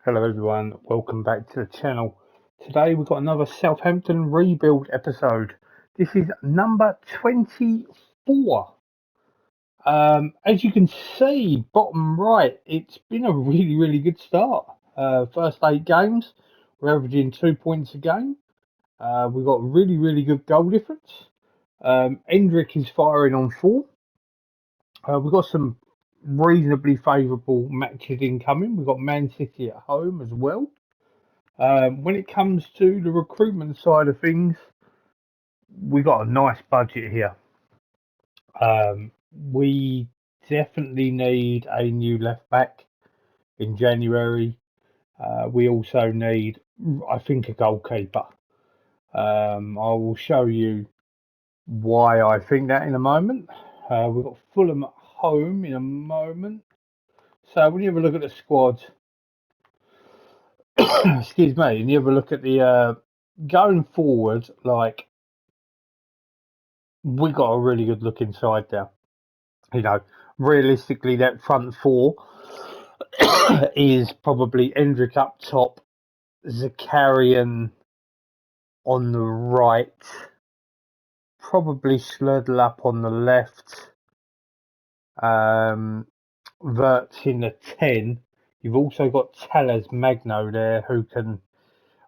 Hello everyone, welcome back to the channel. Today we've got another Southampton rebuild episode. This is number 24. As you can see, bottom right, it's been a really good start. First 8 games, we're averaging 2 points a game. We've got really good goal difference. Endrick is firing on 4. We've got some reasonably favourable matches incoming. We've got Man City at home as well. When it comes to the recruitment side of things, we got a nice budget here. We definitely need a new left back in January. We also need, I think, a goalkeeper. I will show you why I think that in a moment. We've got Fulham at home in a moment. So when you have a look at the squad, excuse me, and you have a look at the going forward, like we got a really good look inside there. You know, realistically, that front four is probably Endrick up top, Zakarian on the right, probably Slurtle up on the left, Verts in the 10. You've also got Talas Magno there, who can,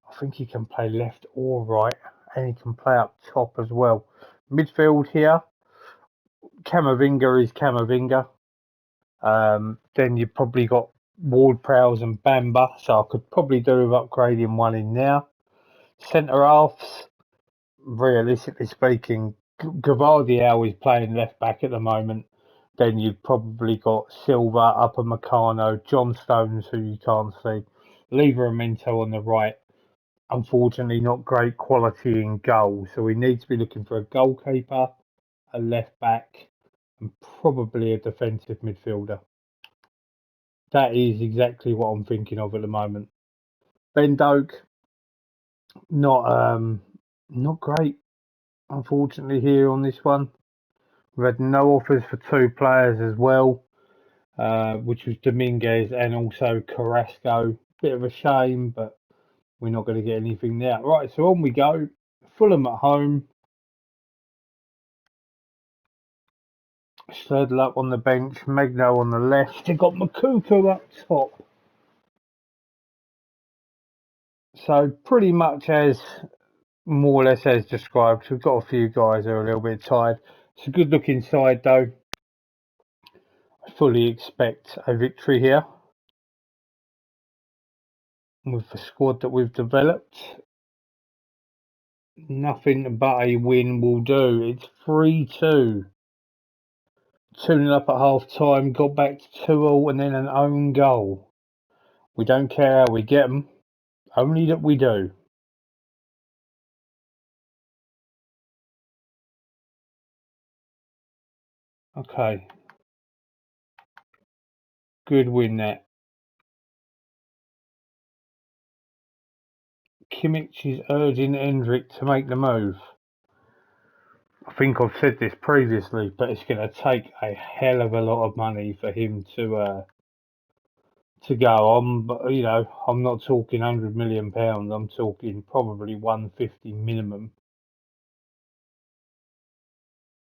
I think he can play left or right, and he can play up top as well. Midfield here, Camavinga is Camavinga. Then you've probably got Ward Prowse and Bamba, so I could probably do with upgrading one in there. Centre halves, realistically speaking, Gavardiel is playing left back at the moment. Then you've probably got Silva, Upper Meccano, John Stones, who you can't see, Livramento on the right. Unfortunately, not great quality in goal, so we need to be looking for a goalkeeper, a left back, and probably a defensive midfielder. That is exactly what I'm thinking of at the moment. Ben Doak, not great, unfortunately, here on this one. We've had no offers for 2 players as well, which was Dominguez and also Carrasco. Bit of a shame, but we're not going to get anything there. Right, so on we go. Fulham at home. Sturtle up on the bench, Magno on the left. They've got Makuku up top. So pretty much as more or less as described. We've got a few guys who are a little bit tired. It's a good looking side though. I fully expect a victory here with the squad that we've developed. Nothing but a win will do. It's 3-2. 2-0 up at half time, got back to 2-2 and then an own goal. We don't care how we get them, only that we do. Okay. Good win that. Kimmich is urging Endrick to make the move. I think I've said this previously, but it's going to take a hell of a lot of money for him to go. I'm not talking £100 million. I'm talking probably 150 minimum,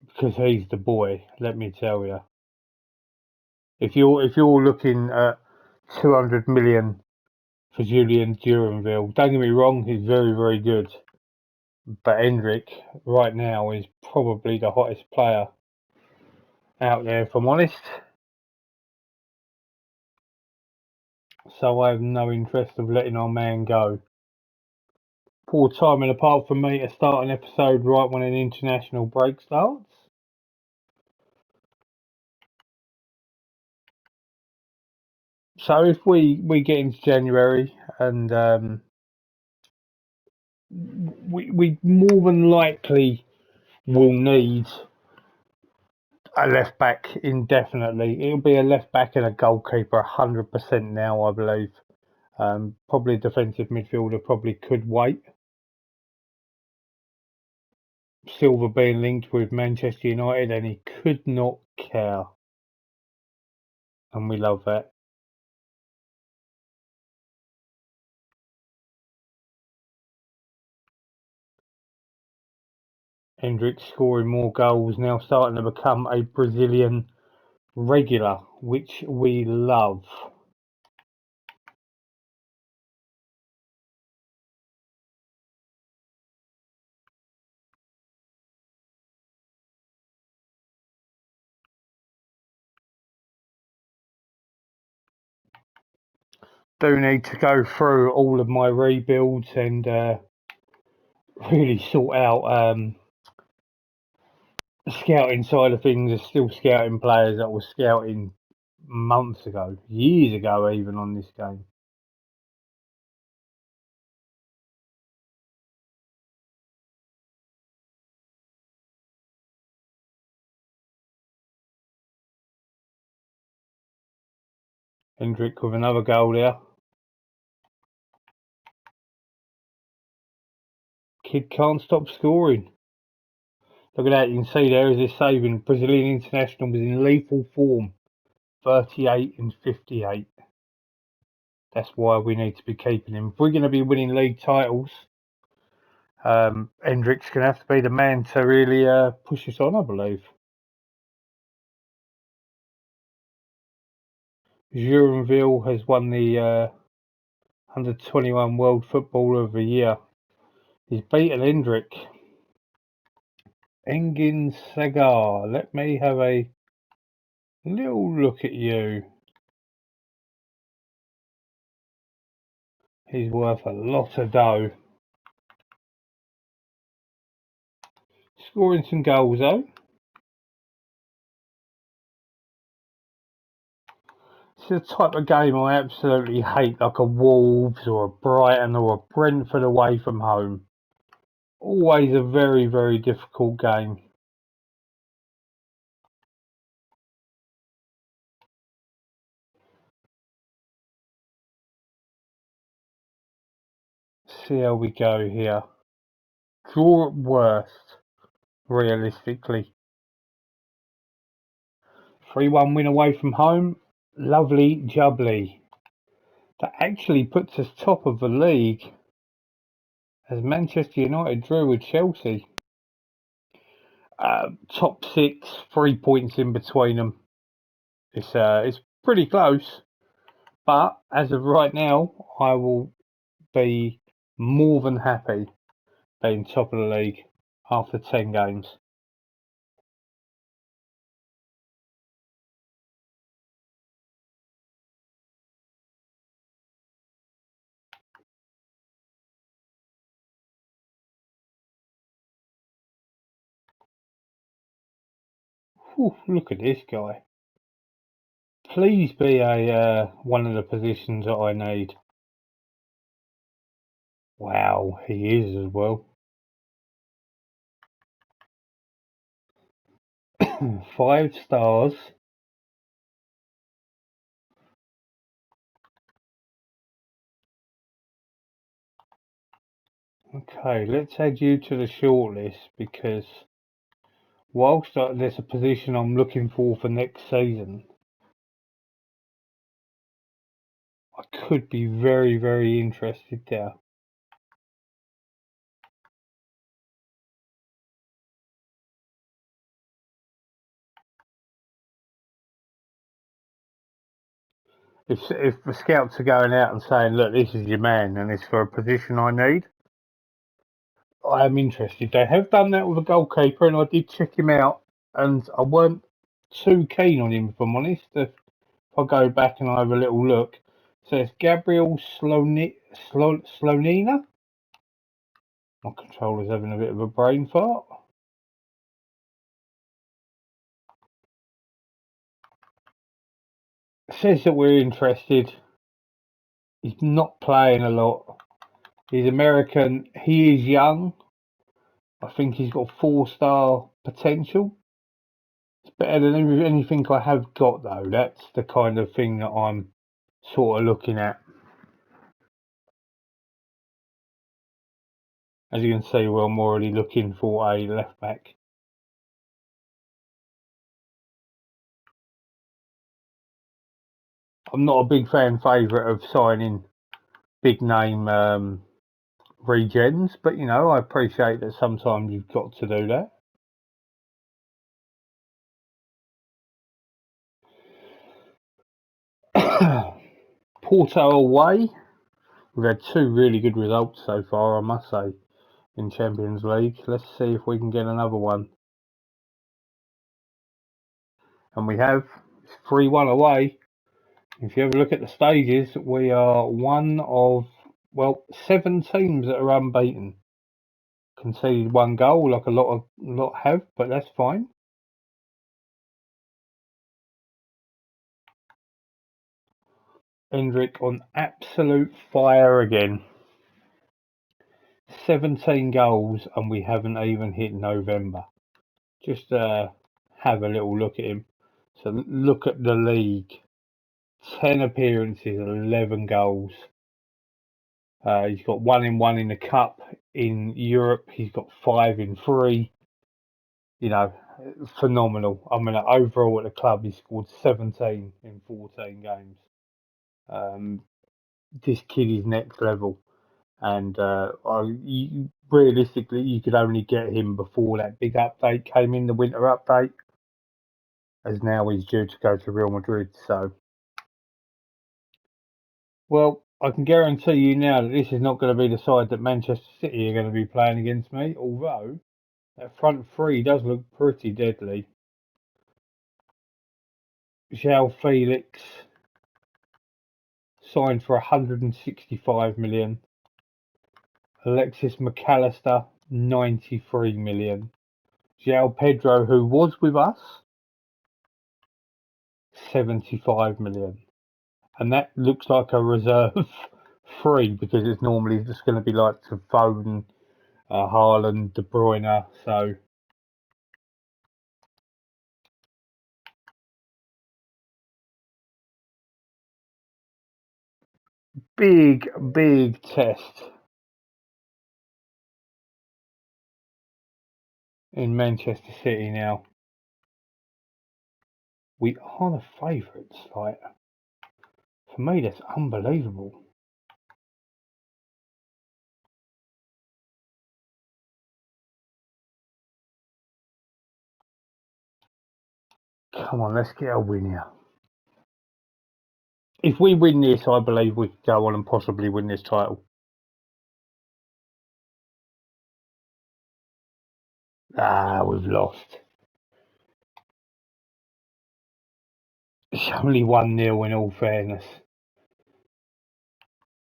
because he's the boy. Let me tell you. If you're looking at 200 million for Julian Duranville, don't get me wrong, he's very good. But Endrick right now is probably the hottest player out there, if I'm honest. So I have no interest of letting our man go. Poor timing apart from me to start an episode right when an international break starts. So if we get into January and we more than likely will need a left back indefinitely. It'll be a left back and a goalkeeper 100% now, I believe. Probably a defensive midfielder probably could wait. Silva being linked with Manchester United and he could not care. And we love that. Hendrick scoring more goals, now starting to become a Brazilian regular, which we love. Do need to go through all of my rebuilds and really sort out the scouting side of things. Are still scouting players that was scouting months ago, years ago, even on this game. Hendrick with another goal there. Kid can't stop scoring. Look at that, you can see there is a saving. Brazilian international was in lethal form, 38 and 58. That's why we need to be keeping him. If we're going to be winning league titles, Hendrick's going to have to be the man to really push us on, I believe. Jurenville has won the 121 World Footballer of the Year. He's beaten Hendrick. Engin Sagar, let me have a little look at you. He's worth a lot of dough. Scoring some goals though. It's the type of game I absolutely hate, like a Wolves or a Brighton or a Brentford away from home. Always a very, very difficult game. See how we go here. Draw at worst, realistically. 3-1 win away from home. Lovely jubbly. That actually puts us top of the league, as Manchester United drew with Chelsea. Top 6, 3 points in between them. It's pretty close, but as of right now, I will be more than happy being top of the league after 10 games. Whew, look at this guy. Please be a one of the positions that I need. Wow, he is as well. 5 stars. Okay, let's add you to the shortlist because whilst there's a position I'm looking for next season, I could be very, very interested there. If the scouts are going out and saying, look, this is your man and it's for a position I need, I am interested. They have done that with a goalkeeper and I did check him out and I weren't too keen on him, if I'm honest. If I go back and I have a little look, so it's Gabriel Slonina. My controller's having a bit of a brain fart. Says that we're interested. He's not playing a lot. He's American. He is young. I think he's got 4-star potential. It's better than anything I have got, though. That's the kind of thing that I'm sort of looking at. As you can see, well, I'm already looking for a left back. I'm not a big fan favourite of signing big name regens, but you know, I appreciate that sometimes you've got to do that. Porto away. We've had two really good results so far, I must say, in Champions League. Let's see if we can get another one. And we have. It's 3-1 away. If you have a look at the stages, we are one of, well, 7 teams that are unbeaten. Conceded 1 goal, like a lot have, but that's fine. Hendrick on absolute fire again. 17 goals, and we haven't even hit November. Just have a little look at him. So look at the league. 10 appearances, 11 goals. He's got 1 in the cup. In Europe, he's got 5 in 3. You know, phenomenal. I mean, overall at the club, he scored 17 in 14 games. This kid is next level. And realistically, you could only get him before that big update came in, the winter update, as now he's due to go to Real Madrid. So, well, I can guarantee you now that this is not going to be the side that Manchester City are going to be playing against me, although that front three does look pretty deadly. João Felix signed for 165 million. Alexis McAllister, 93 million. João Pedro, who was with us, 75 million. And that looks like a reserve free, because it's normally just going to be like to Foden, Haaland, De Bruyne. So big test in Manchester City now. We are the favourites. Like, for me, that's unbelievable. Come on, let's get a win here. If we win this, I believe we could go on and possibly win this title. We've lost. It's only 1-0 in all fairness.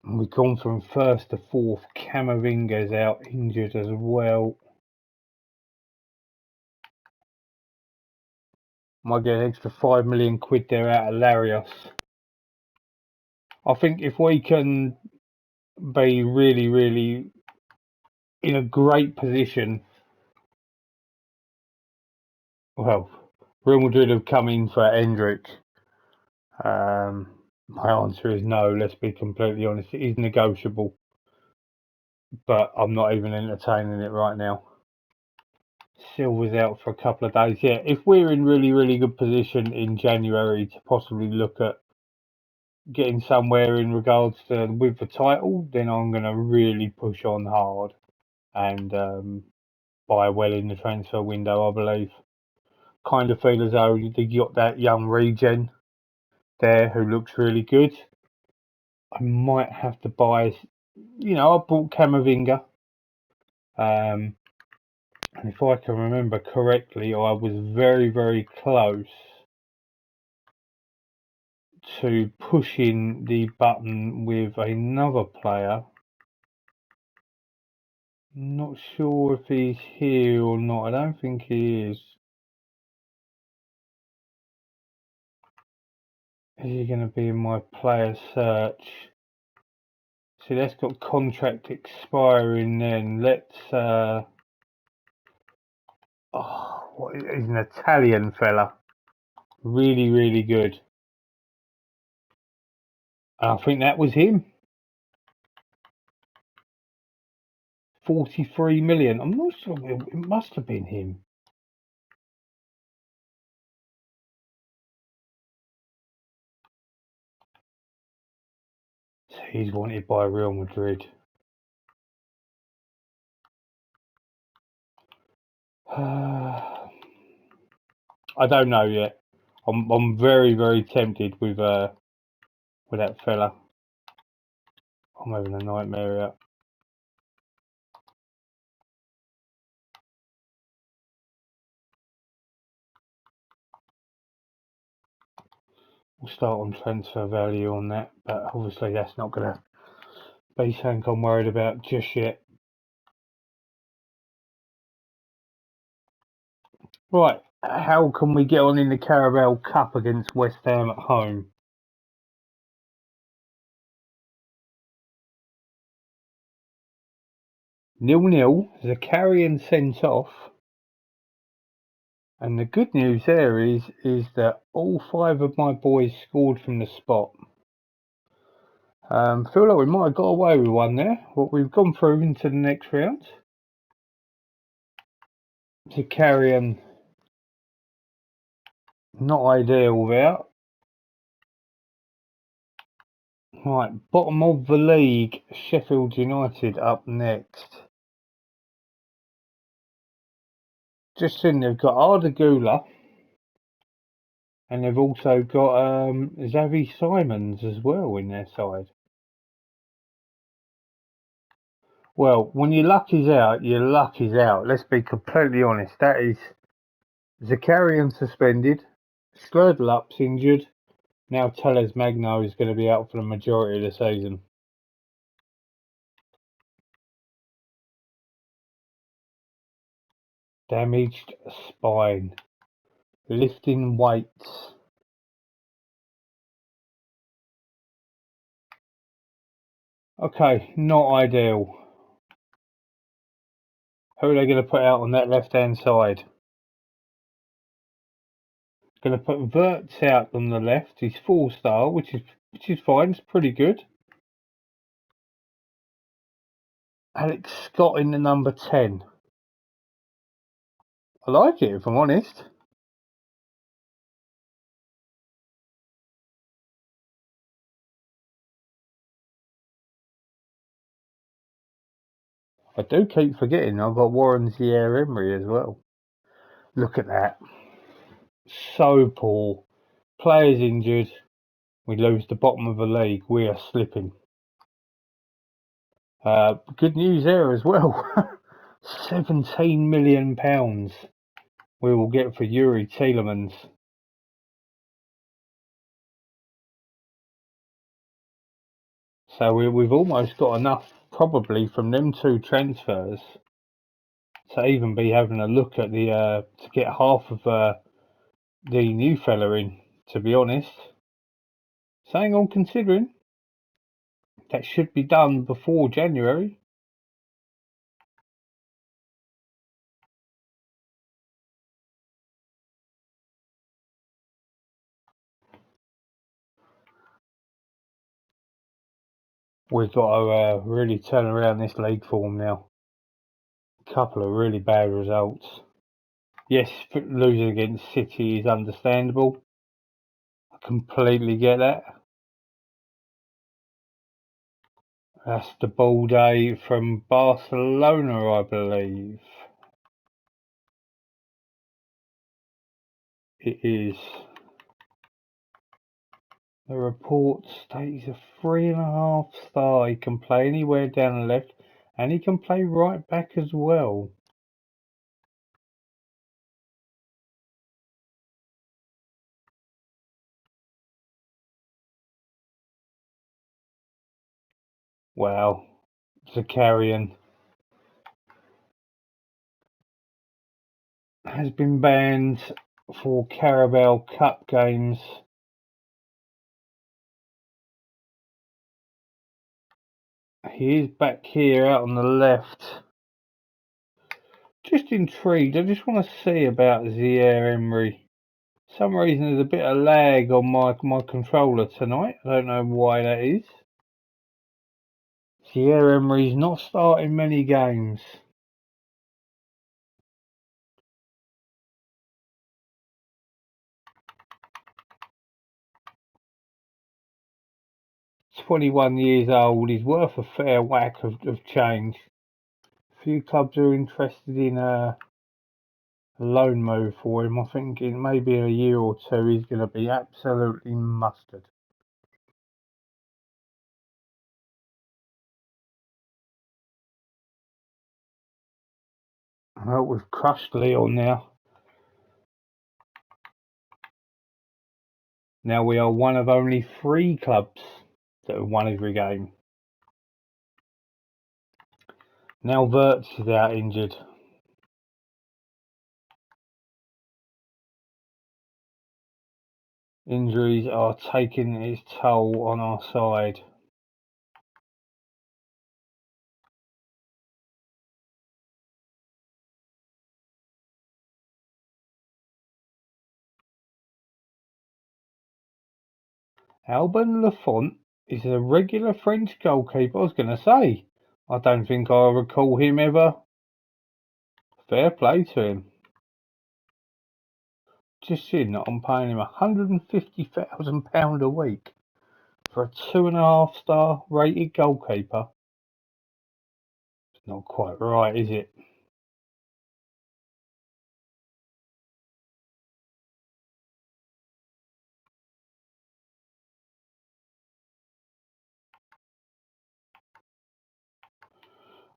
And we've gone from first to fourth. Camavinga's out injured as well. Might get an extra 5 million quid there out of Larios. I think if we can be really in a great position, well, Real Madrid have come in for Hendrick. My answer is no, let's be completely honest. It is negotiable, but I'm not even entertaining it right now. Silver's out for a couple of days. Yeah, if we're in really good position in January to possibly look at getting somewhere in regards to with the title, then I'm going to really push on hard and buy well in the transfer window, I believe. Kind of feel as though you got that young regen there who looks really good. I might have to buy, you know, I bought Camavinga. And if I can remember correctly, I was very close to pushing the button with another player. Not sure if he's here or not. I don't think he is. Is he going to be in my player search? See, that's got contract expiring then. Let's, he's an Italian fella. Really good. I think that was him. 43 million. I'm not sure. It must have been him. So he's wanted by Real Madrid. I don't know yet. I'm very, very tempted with that fella. I'm having a nightmare out. We'll start on transfer value on that, but obviously that's not going to be something I'm worried about just yet. Right, how can we get on in the Carabao Cup against West Ham at home? 0-0, Zakarian sent off. And the good news there is that all 5 of my boys scored from the spot. Feel like we might have got away with one there, but we've gone through into the next round. Zakarian, not ideal without. Right, bottom of the league, Sheffield United up next. Just seen they've got Arda Güler, and they've also got Xavi Simons as well in their side. Well, when your luck is out, your luck is out. Let's be completely honest. That is Zakarian suspended, Skrdlup's injured. Now Telles Magno is going to be out for the majority of the season. Damaged spine. Lifting weights. Okay, not ideal. Who are they going to put out on that left-hand side? Going to put Verts out on the left. He's 4-star, which is fine. It's pretty good. Alex Scott in the number 10. I like it, if I'm honest. I do keep forgetting I've got Warren Zaire-Emery as well. Look at that. So poor. Players injured. We lose the bottom of the league. We are slipping. Good news there as well. £17 million we will get for Yuri Tielemans. So we've almost got enough, probably, from them 2 transfers to even be having a look at the to get half of the new fella in. To be honest, saying I'm considering that should be done before January. We've got to really turn around this league form now. A couple of really bad results. Yes, losing against City is understandable. I completely get that. That's the ball day from Barcelona, I believe. It is. The report states a 3.5 star. He can play anywhere down the left, and he can play right back as well. Wow, Zakarian has been banned for Carabao Cup games. He is back here out on the left. Just intrigued. I just want to see about Zaire-Emery. For some reason there's a bit of lag on my controller tonight. I don't know why that is. Zaire-Emery's not starting many games. He's 21 years old. He's worth a fair whack of change. A few clubs are interested in loan move for him. I think in maybe a year or two he's going to be absolutely mustard. Well, we've crushed Leon now. Now we are one of only 3 clubs that have won every game. Now Wirtz is out injured. Injuries are taking its toll on our side. Alban Lafont is a regular French goalkeeper. I was going to say, I don't think I recall him ever. Fair play to him. Just seeing that I'm paying him £150,000 a week for a 2.5-star rated goalkeeper. It's not quite right, is it?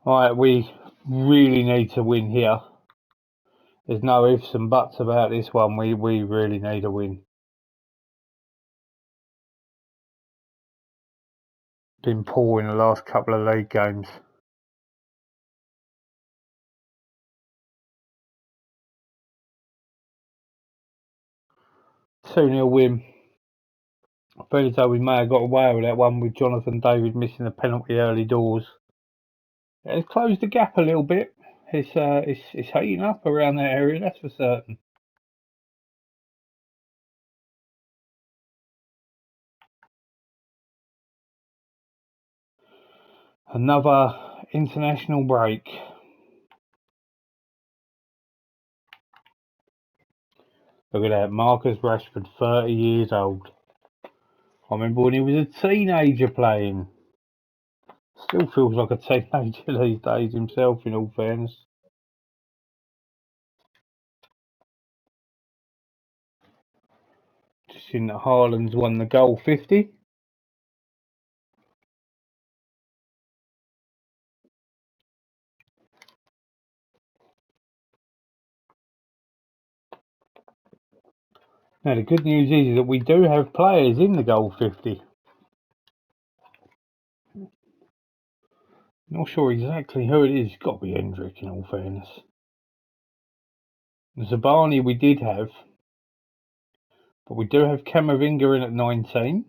Right, we really need to win here. There's no ifs and buts about this one. We really need a win. Been poor in the last couple of league games. 2-0 win. I feel as though we may have got away with that one with Jonathan David missing the penalty early doors. It's closed the gap a little bit. It's heating up around that area, that's for certain. Another international break. Look at that, Marcus Rashford, 30 years old. I remember when he was a teenager playing. Still feels like a teenager these days himself, in all fairness. Just seen that Haaland's won the goal 50. Now the good news is that we do have players in the goal 50. Not sure exactly who it is. It's got to be Hendrick, in all fairness. Zabani we did have, but we do have Camavinga in at 19.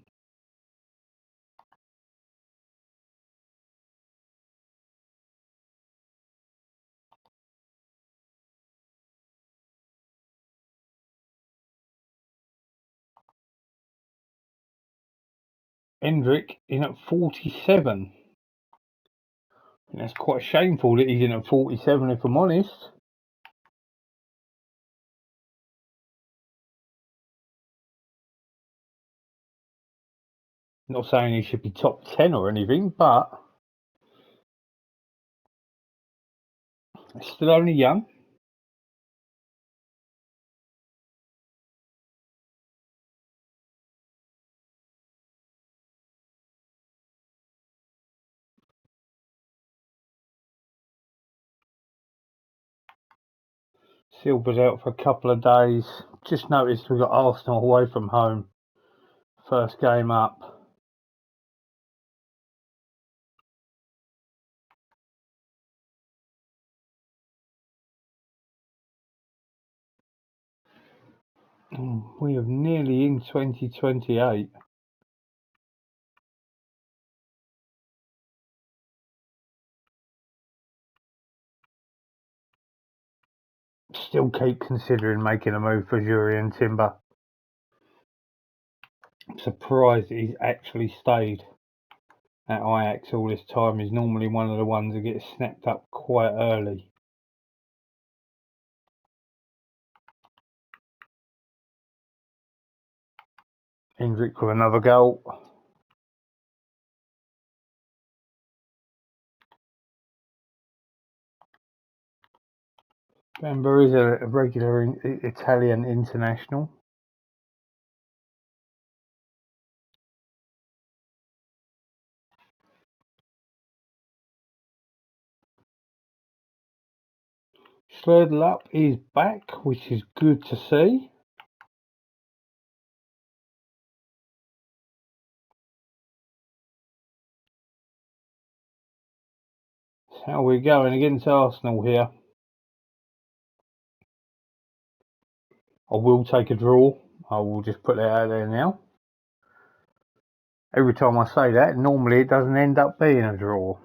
Hendrick in at 47. And that's quite shameful that he's in at 47, if I'm honest. Not saying he should be top 10 or anything, but he's still only young. Silva's out for a couple of days. Just noticed we've got Arsenal away from home. First game up. We are nearly in 2028. Still keep considering making a move for Jurriën Timber. I'm surprised that he's actually stayed at Ajax all this time. He's normally one of the ones that gets snapped up quite early. Hendrick with another goal. Bamber is a regular Italian international. Slurred Up is back, which is good to see. How are we going against Arsenal here? I will take a draw. I will just put that out there now. Every time I say that, normally it doesn't end up being a draw.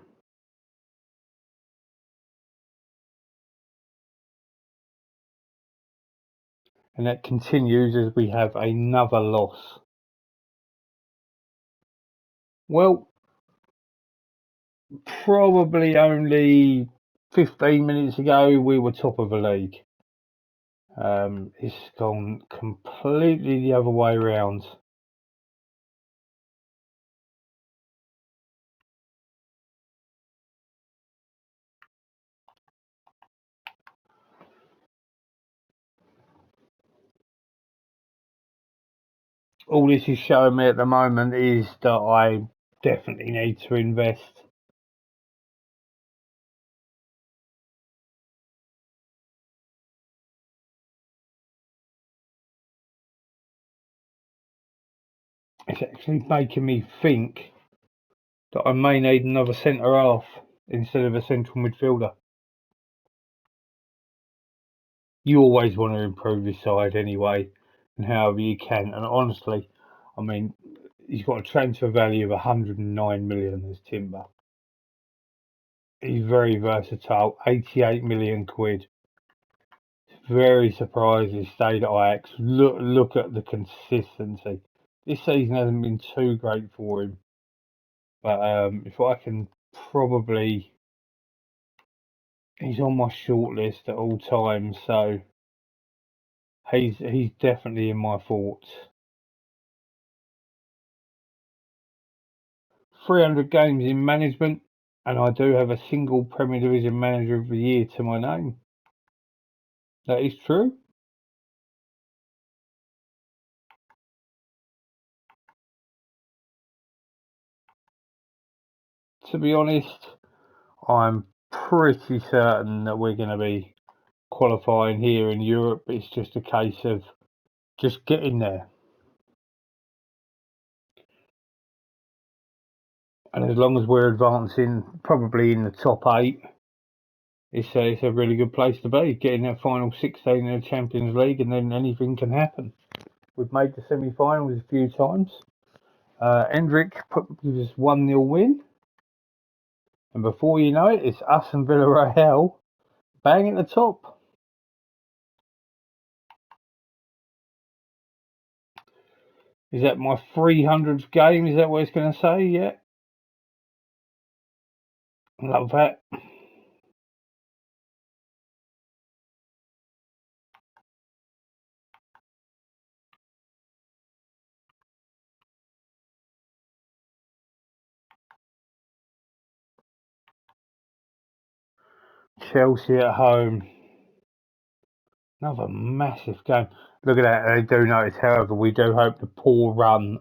And that continues as we have another loss. Well, probably only 15 minutes ago we were top of the league. It's gone completely the other way around. All this is showing me at the moment is that I definitely need to invest. It's actually making me think that I may need another centre half instead of a central midfielder. You always want to improve your side anyway, and however you can. And honestly, I mean, he's got a transfer value of 109 million as Timber. He's very versatile, 88 million quid. Very surprised he stayed at Ajax. Look at the consistency. This season hasn't been too great for him, but if I can probably, he's on my shortlist at all times, so he's definitely in my thoughts. 300 games in management, and I do have a single Premier Division Manager of the Year to my name. That is true. To be honest, I'm pretty certain that we're going to be qualifying here in Europe. It's just a case of just getting there. And as long as we're advancing, probably in the top 8, it's a really good place to be. Getting that final 16 in the Champions League, and then anything can happen. We've made the semi-finals a few times. Hendrick gives us 1-0 win. And before you know it, it's us and Villarreal bang at the top. Is that my 300th game? Is that what it's going to say? Yeah. Love that. Chelsea at home. Another massive game. Look at that. I do notice, however, we do hope the poor run,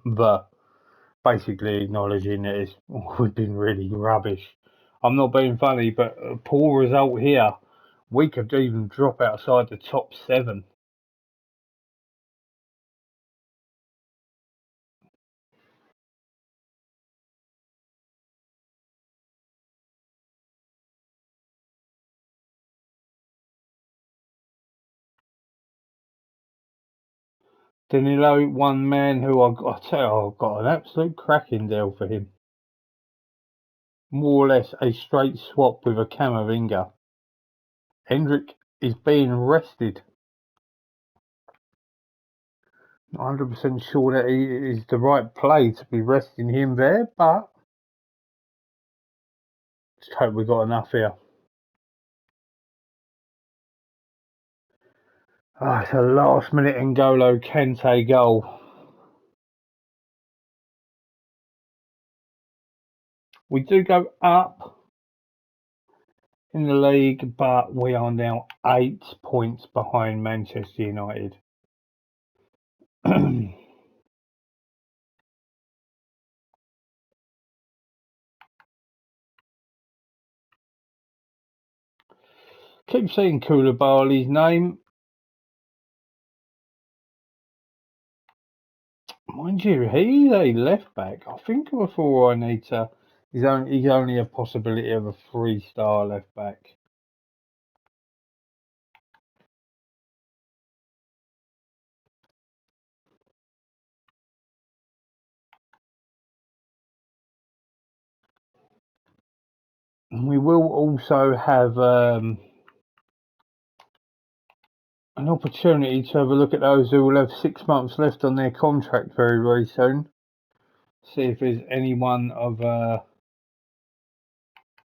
basically acknowledging that we've been really rubbish. I'm not being funny, but a poor result here, we could even drop outside the top 7. Danilo, one man who I tell you, I've got an absolute cracking deal for him. More or less a straight swap with a Camavinga. Hendrick is being rested. Not 100% sure that he is the right play to be resting him there, but just hope we got enough here. It's a last minute N'Golo Kante goal. We do go up in the league, but we are now 8 points behind Manchester United. Keep seeing Koulibaly's name. Mind you, he's a left back. I think before I need to, he's only a possibility of a 3-star left back. And we will also have an opportunity to have a look at those who will have 6 months left on their contract very, very soon. See if there's anyone of that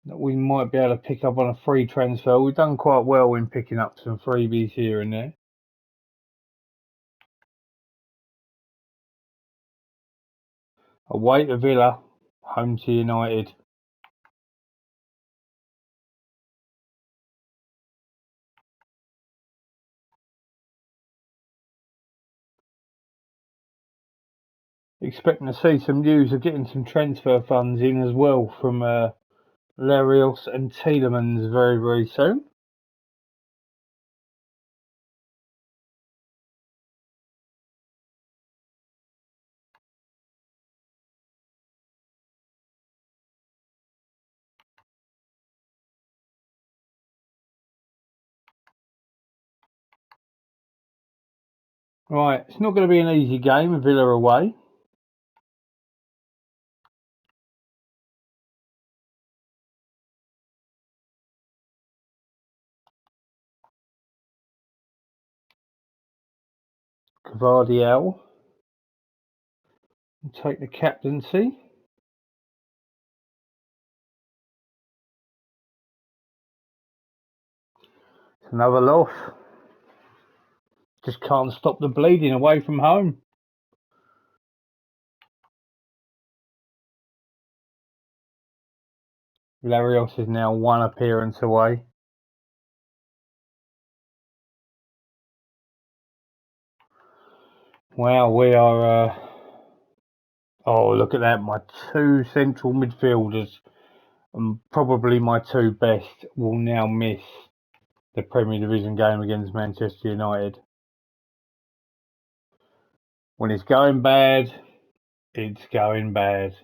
we might be able to pick up on a free transfer. We've done quite well in picking up some freebies here and there. Away to Villa, home to United. Expecting to see some news of getting some transfer funds in as well from Larios and Tielemans very, very soon. Right, it's not going to be an easy game, Villa away. Gvardiol will take the captaincy. It's another loss. Just can't stop the bleeding away from home. Larios is now 1 appearance away. Wow, we are... oh, look at that. My 2 central midfielders, and probably my 2 best, will now miss the Premier Division game against Manchester United. When it's going bad, it's going bad.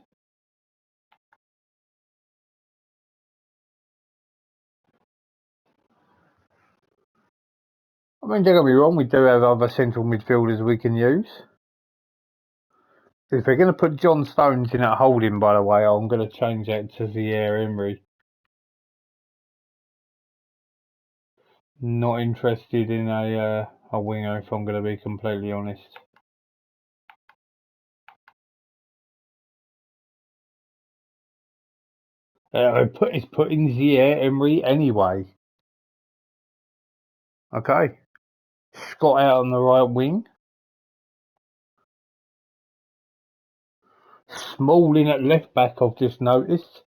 I mean, don't get me wrong, we do have other central midfielders we can use. If we're going to put John Stones in at holding, by the way, I'm going to change that to Thierry Henry. Not interested in a winger, if I'm going to be completely honest. It's putting Thierry Henry anyway. Okay. Scott out on the right wing. Smalling at left back, I've just noticed.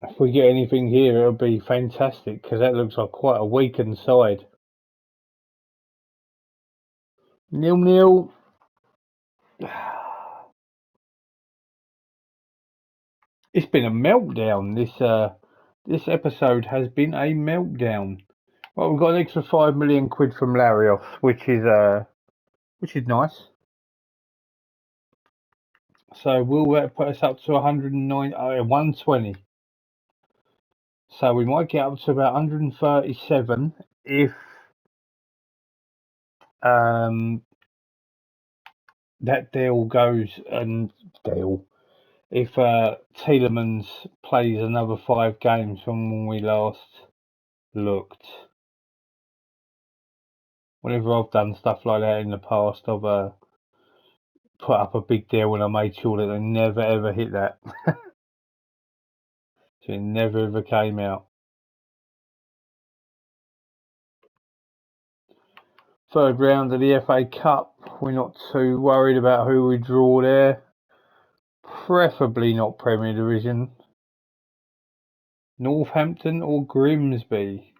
If we get anything here, it'll be fantastic, because that looks like quite a weakened side. 0-0. It's been a meltdown. This episode has been a meltdown. Well, we've got an extra 5 million quid from Larios, which is nice. So will that put us up to 120? So we might get up to about 137 if that deal goes and deal. If Tielemans plays another 5 games from when we last looked. Whenever I've done stuff like that in the past, I've put up a big deal and I made sure that they never ever hit that. So it never ever came out. Third round of the FA Cup. We're not too worried about who we draw there. Preferably not Premier Division. Northampton or Grimsby?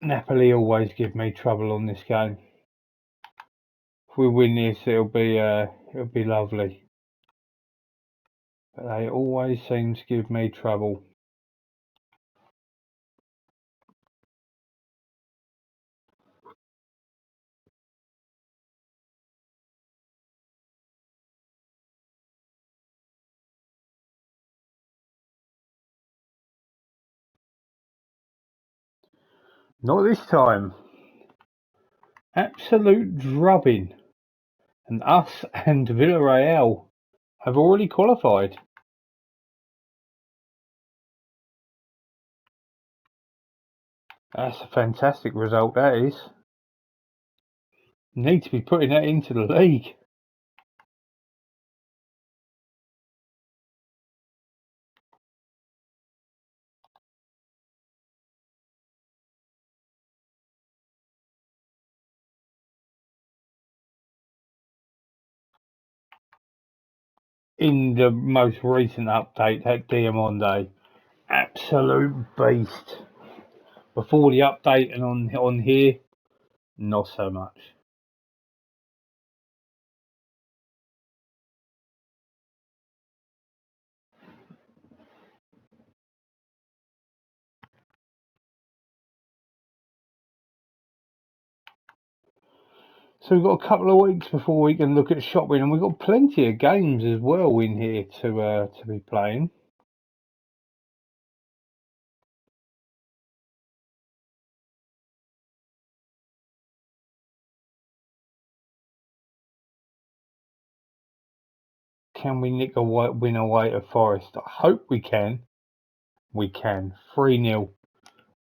Napoli always give me trouble on this game. If we win this, it'll be lovely. But they always seem to give me trouble. Not this time. Absolute drubbing. And us and Villarreal have already qualified. That's a fantastic result, that is. Need to be putting that into the league. In the most recent update, that Diamande, absolute beast. Before the update and on here, not so much. So we've got a couple of weeks before we can look at shopping, and we've got plenty of games as well in here to be playing. Can we nick a win away at Forest? I hope we can. We can. 3-0.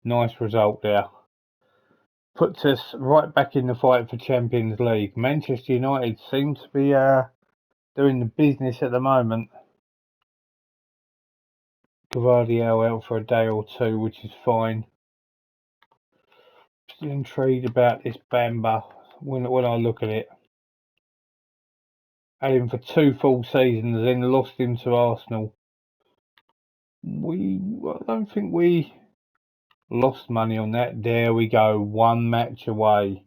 Nice result there. Puts us right back in the fight for Champions League. Manchester United seem to be doing the business at the moment. Gvardiol out for a day or two, which is fine. Still intrigued about this Bamba when I look at it. Had him for 2 full seasons, then lost him to Arsenal. I don't think we lost money on that. There we go, 1 match away.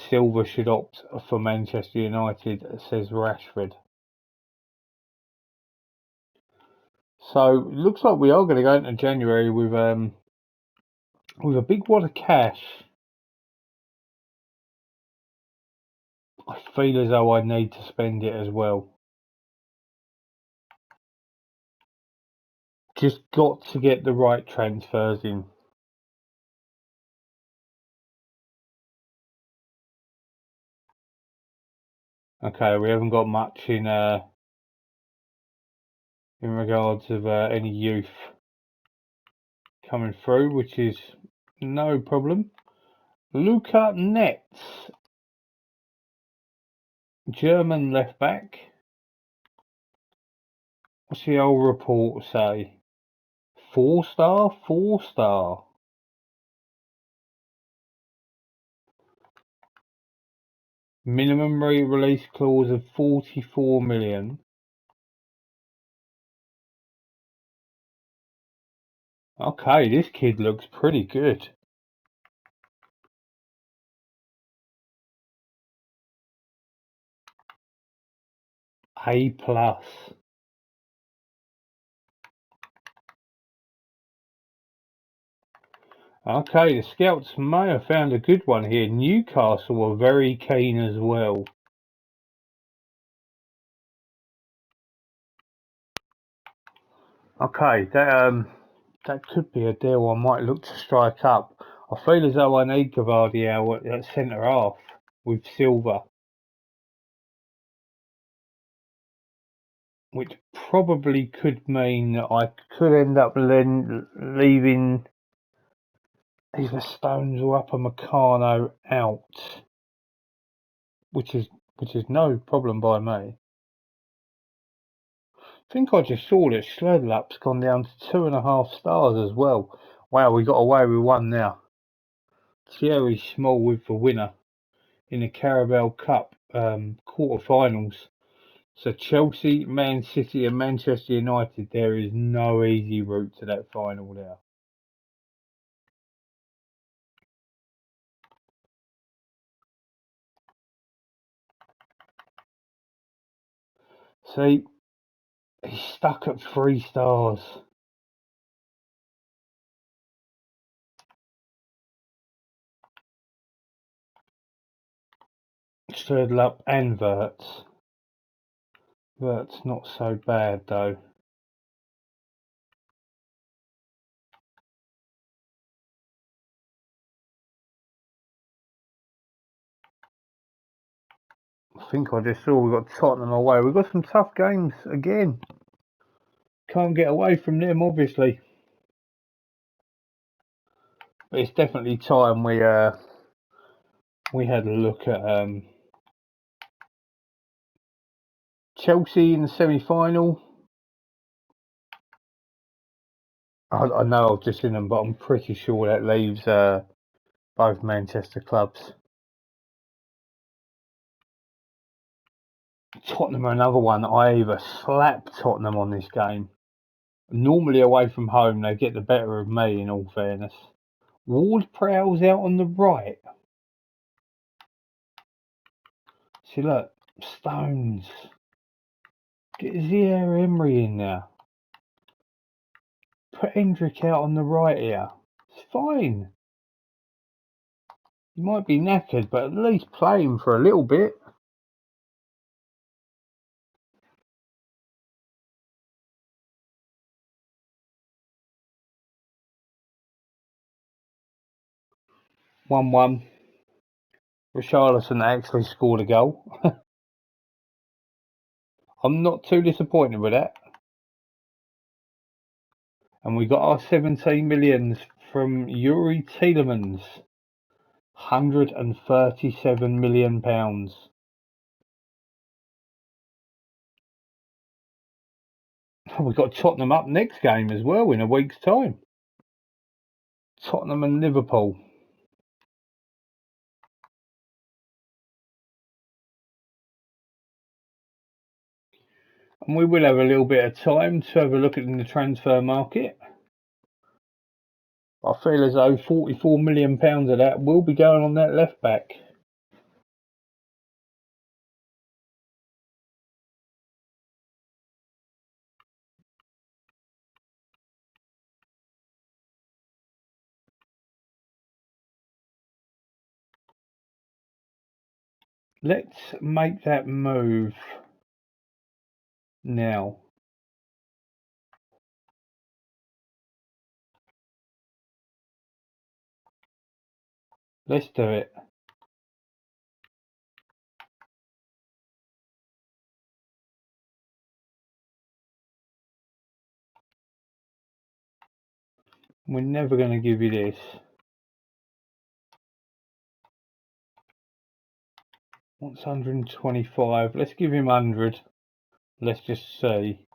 Silva should opt for Manchester United, says Rashford. So it looks like we are going to go into January with a big wad of cash. I feel as though I need to spend it as well. Just got to get the right transfers in. Okay, we haven't got much in regards of any youth coming through, which is no problem. Luca Netz, German left back. What's the old report say? 4-star? 4-star. Minimum release clause of 44 million. Okay, this kid looks pretty good. A plus. Okay, the scouts may have found a good one here. Newcastle are very keen as well. Okay, that could be a deal I might look to strike up. I feel as though I need Gvardiol at centre half with Silva, which probably could mean that I could end up leaving either Stones or Upamecano out, which is no problem by me. I think I just saw that Schledlup's gone down to 2.5 stars as well. Wow, we got away with one now. Thierry Small with the winner in the Carabao Cup quarter-finals. So Chelsea, Man City and Manchester United, there is no easy route to that final there. See, he's stuck at 3 stars. Sturdlup and Wirtz. Wirtz not so bad though. I think I just saw we got Tottenham away. We've got some tough games again. Can't get away from them, obviously. But it's definitely time we had a look at Chelsea in the semi-final. I know I've just seen them, but I'm pretty sure that leaves both Manchester clubs. Tottenham are another one. I either slap Tottenham on this game. Normally away from home, they get the better of me, in all fairness. Ward Prowse out on the right. See, look, Stones. Get Zaire Emery in there. Put Hendrick out on the right here. It's fine. He might be knackered, but at least play him for a little bit. (1-1). Richarlison actually scored a goal. I'm not too disappointed with that. And we got our 17 millions from Yuri Tielemans. £137 million. We've got Tottenham up next game as well in a week's time. Tottenham and Liverpool. And we will have a little bit of time to have a look at in the transfer market. I feel as though £44 million of that will be going on that left back. Let's make that move now. Let's do it. We're never going to give you this. What's 125? Let's give him 100. Let's just see.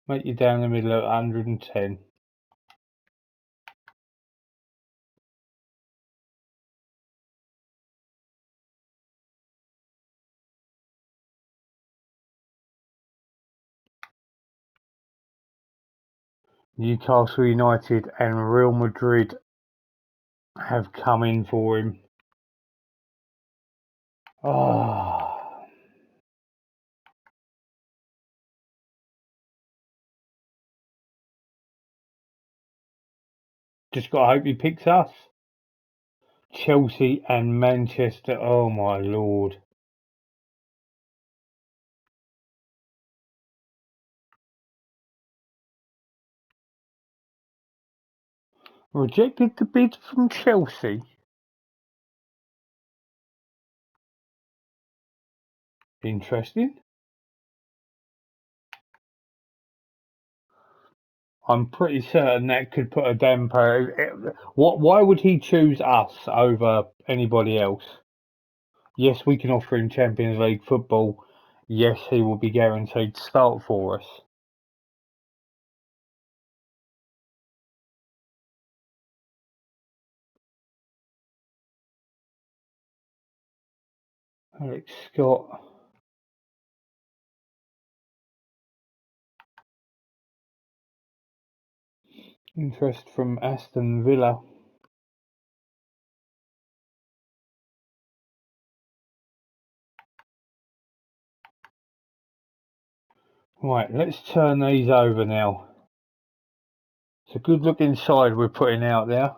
Make you down the middle at 110. Newcastle United and Real Madrid have come in for him. Oh. Just got to hope he picks us. Chelsea and Manchester. Oh my lord. Rejected the bid from Chelsea. Interesting. I'm pretty certain that could put a damper. Why would he choose us over anybody else? Yes, we can offer him Champions League football. Yes, he will be guaranteed to start for us. Alex Scott. Interest from Aston Villa. Right, let's turn these over now. It's a good looking side we're putting out there.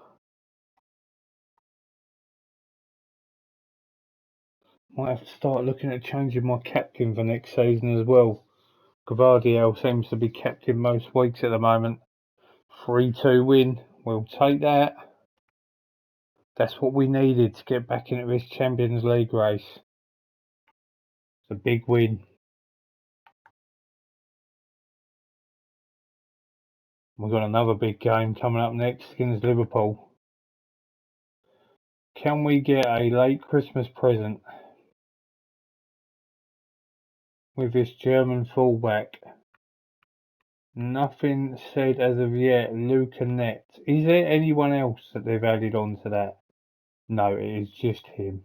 Might have to start looking at changing my captain for next season as well. Gavardiel seems to be captain most weeks at the moment. 3-2 win. We'll take that. That's what we needed to get back into this Champions League race. It's a big win. We've got another big game coming up next against Liverpool. Can we get a late Christmas present with this German fullback? Nothing said as of yet. Luca Net. Is there anyone else that they've added on to that? No, it is just him.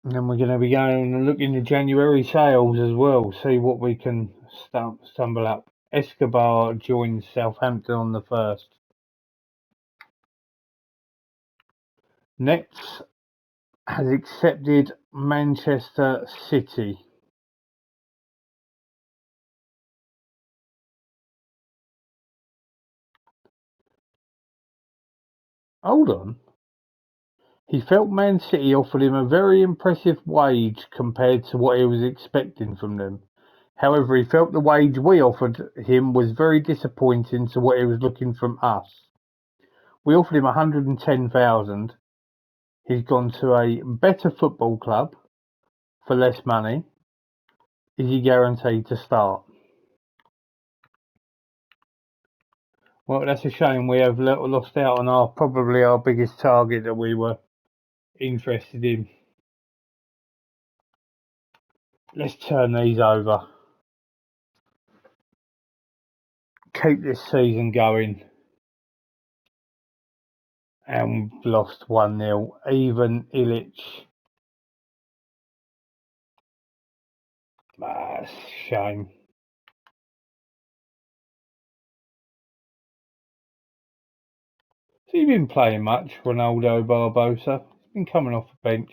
And then we're going to be going and looking at January sales as well, see what we can stumble up. Escobar joins Southampton on the 1st. Nets has accepted Manchester City. Hold on. He felt Man City offered him a very impressive wage compared to what he was expecting from them. However, he felt the wage we offered him was very disappointing to what he was looking from us. We offered him 110,000. He's gone to a better football club for less money. Is he guaranteed to start? Well, that's a shame. We have lost out on probably our biggest target that we were interested in. Let's turn these over. Keep this season going. And we've lost 1-0. Even Illich. That's a shame. Has he been playing much, Ronaldo Barbosa? He's been coming off the bench.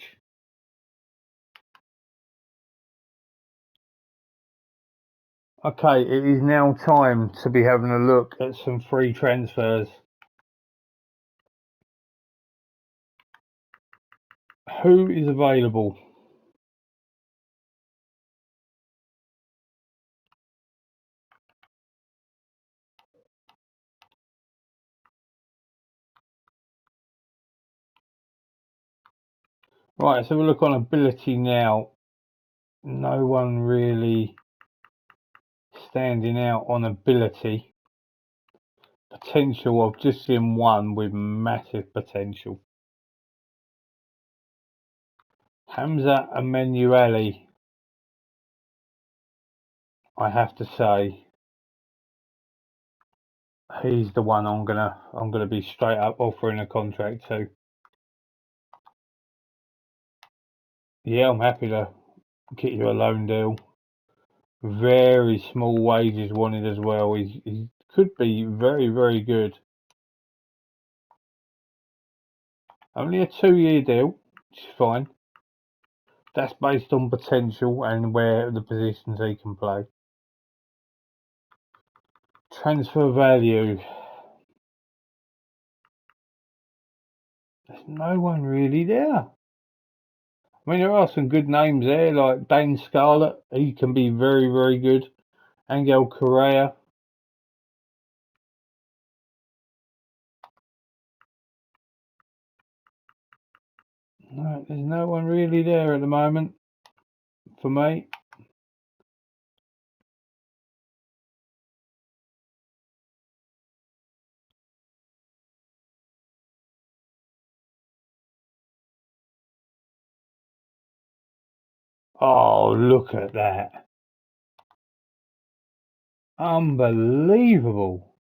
Okay, it is now time to be having a look at some free transfers. Who is available? Right, let's have a look on ability now. No one really standing out on ability. Potential, I've just seen one with massive potential. Hamza Emanuele, I have to say, he's the one I'm gonna be straight up offering a contract to. Yeah, I'm happy to get you a loan deal. Very small wages wanted as well. He could be very, very good. Only a 2-year deal, which is fine. That's based on potential and where the positions he can play. Transfer value. There's no one really there. I mean, there are some good names there, like Dane Scarlett. He can be very, very good. Angel Correa. No, there's no one really there at the moment for me. Oh, look at that. Unbelievable.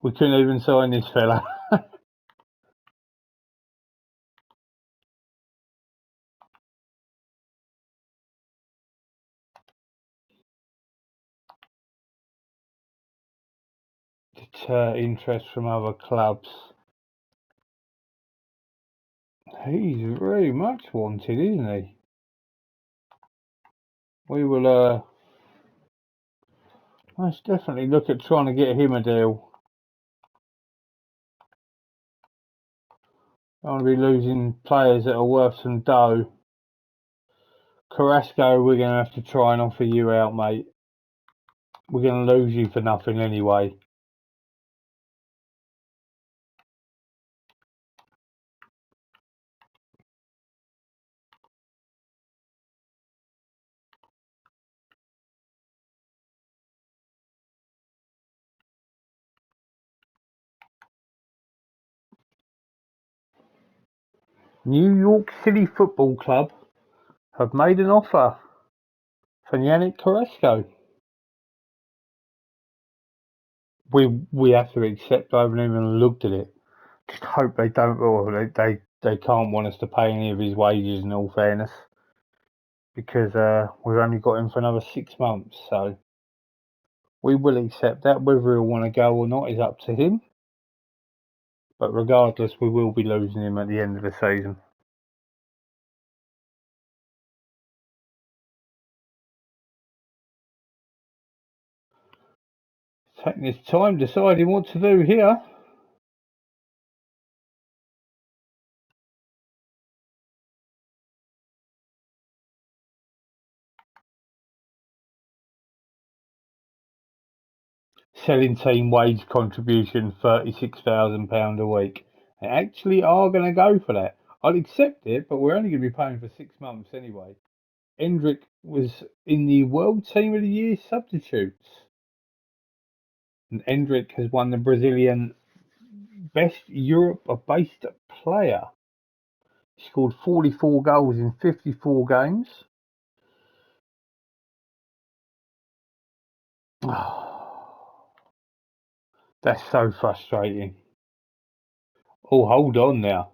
We couldn't even sign this fella. Deter interest from other clubs. He's very much wanted, isn't he? We will let's definitely look at trying to get him a deal. I want to be losing players that are worth some dough. Carrasco, we're going to have to try and offer you out, mate. We're going to lose you for nothing anyway. New York City Football Club have made an offer for Yannick Carrasco. We have to accept. I haven't even looked at it. Just hope they don't, or they can't want us to pay any of his wages. In all fairness, because we've only got him for another 6 months, so we will accept that. Whether he'll want to go or not is up to him. But regardless, we will be losing him at the end of the season. Taking his time deciding what to do here. Selling team wage contribution £36,000 a week. They actually are going to go for that. I'd accept it, but we're only going to be paying for 6 months anyway. Endrick was in the World Team of the Year substitutes. And Endrick has won the Brazilian Best Europe-based player. He scored 44 goals in 54 games. That's so frustrating. Oh, hold on now.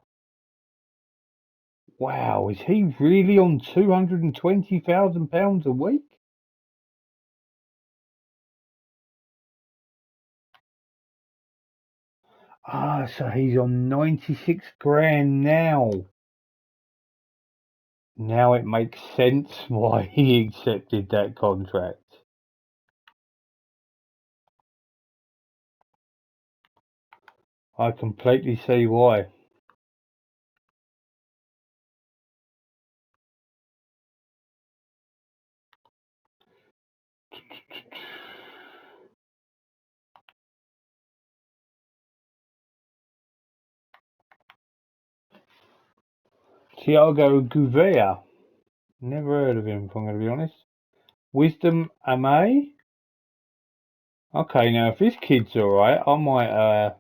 Wow, is he really on £220,000 a week? Ah, so he's on 96 grand now. Now it makes sense why he accepted that contract. I completely see why. Thiago Gouveia. Never heard of him, if I'm going to be honest. Wisdom Ame? Okay, now if this kid's alright, I might,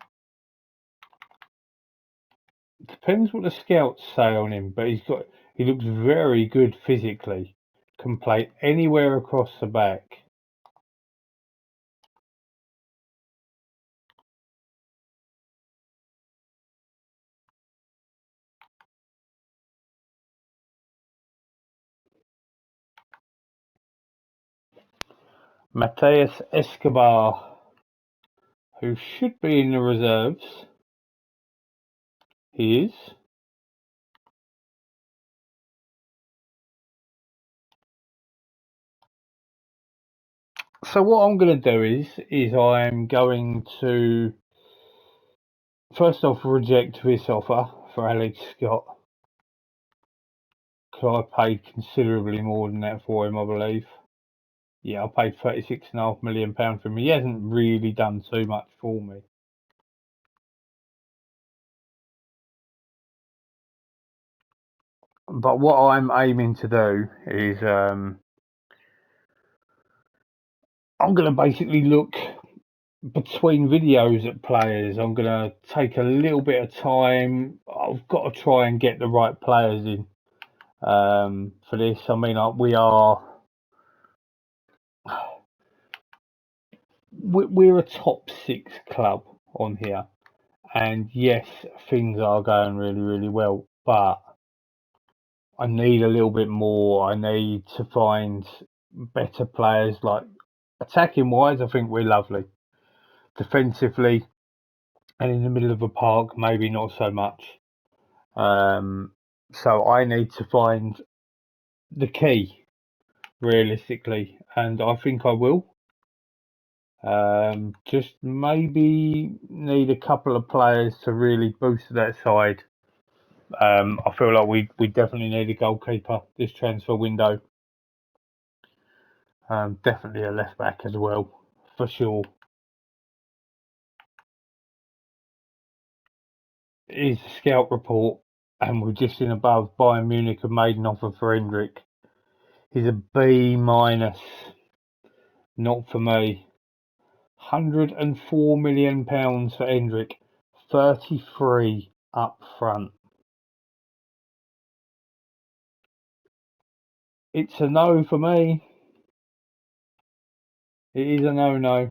depends what the scouts say on him, but he looks very good physically. Can play anywhere across the back. Mateus Escobar, who should be in the reserves. He is. So what I'm going to do is I'm going to first off reject this offer for Alex Scott, because I paid considerably more than that for him, I believe. Yeah, I paid £36.5 million for him. He hasn't really done too much for me. But what I'm aiming to do is I'm going to basically look between videos at players. I'm going to take a little bit of time. I've got to try and get the right players in for this. I mean, we are we're a top 6 club on here, and yes, things are going really, really well, but I need a little bit more. I need to find better players. Like attacking wise, I think we're lovely. Defensively and in the middle of a park, maybe not so much. So I need to find the key realistically, and I think I will. Just maybe need a couple of players to really boost that side. I feel like we definitely need a goalkeeper this transfer window. Definitely a left back as well, for sure. It is a scout report, and we're just in above. Bayern Munich have made an offer for Hendrik. He's a B minus, not for me. £104 million for Hendrik, 33 up front. It's a no for me. It is a no.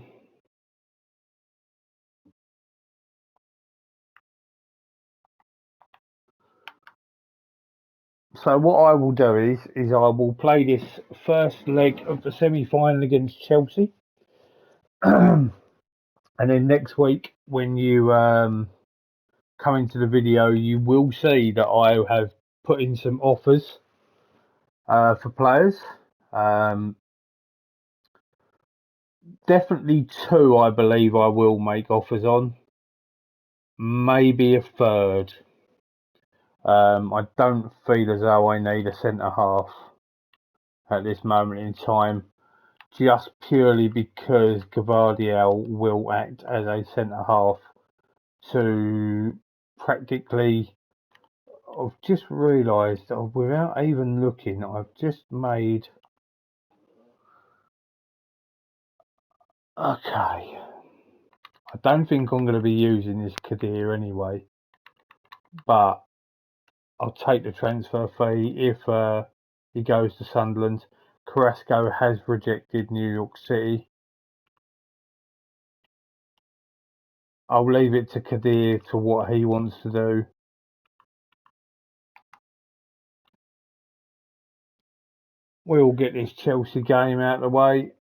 So what I will do is I will play this first leg of the semi-final against Chelsea, and then next week when you come into the video, you will see that I have put in some offers for players. Um, Definitely two, I believe I will make offers on. Maybe a third. I don't feel as though I need a centre half at this moment in time, just purely because Gvardiol will act as a centre half to practically. I've just realised that without even looking, I've just made. Okay. I don't think I'm going to be using this Kadir anyway, but I'll take the transfer fee if he goes to Sunderland. Carrasco has rejected New York City. I'll leave it to Kadir to what he wants to do. We'll get this Chelsea game out of the way.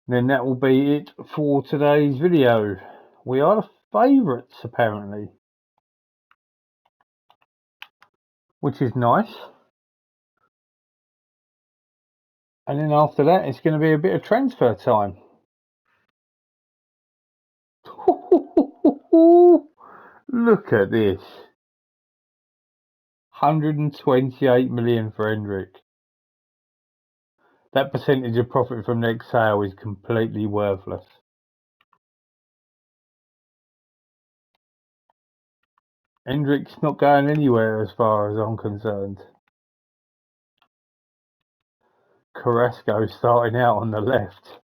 Then that will be it for today's video. We are the favourites apparently, which is nice. And then after that, it's going to be a bit of transfer time. Look at this. 128 million for Hendrik. That percentage of profit from next sale is completely worthless. Hendrik's not going anywhere as far as I'm concerned. Carrasco starting out on the left.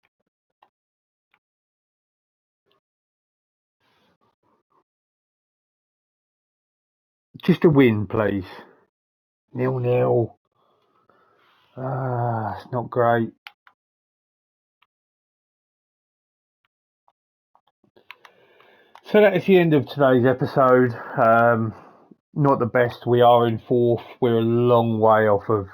Just a win, please. 0-0. It's not great. So that is the end of today's episode. Not the best. We are in fourth. We're a long way off of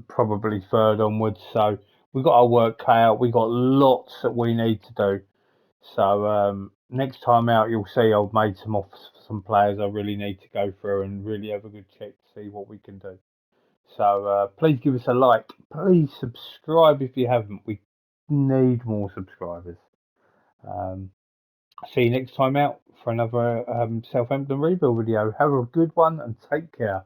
probably third onwards. So we've got our work cut out. We've got lots that we need to do. So next time out, you'll see I've made some offers for some players I really need to go through and really have a good check to see what we can do. So please give us a like. Please subscribe if you haven't. We need more subscribers. See you next time out for another Southampton rebuild video. Have a good one and take care.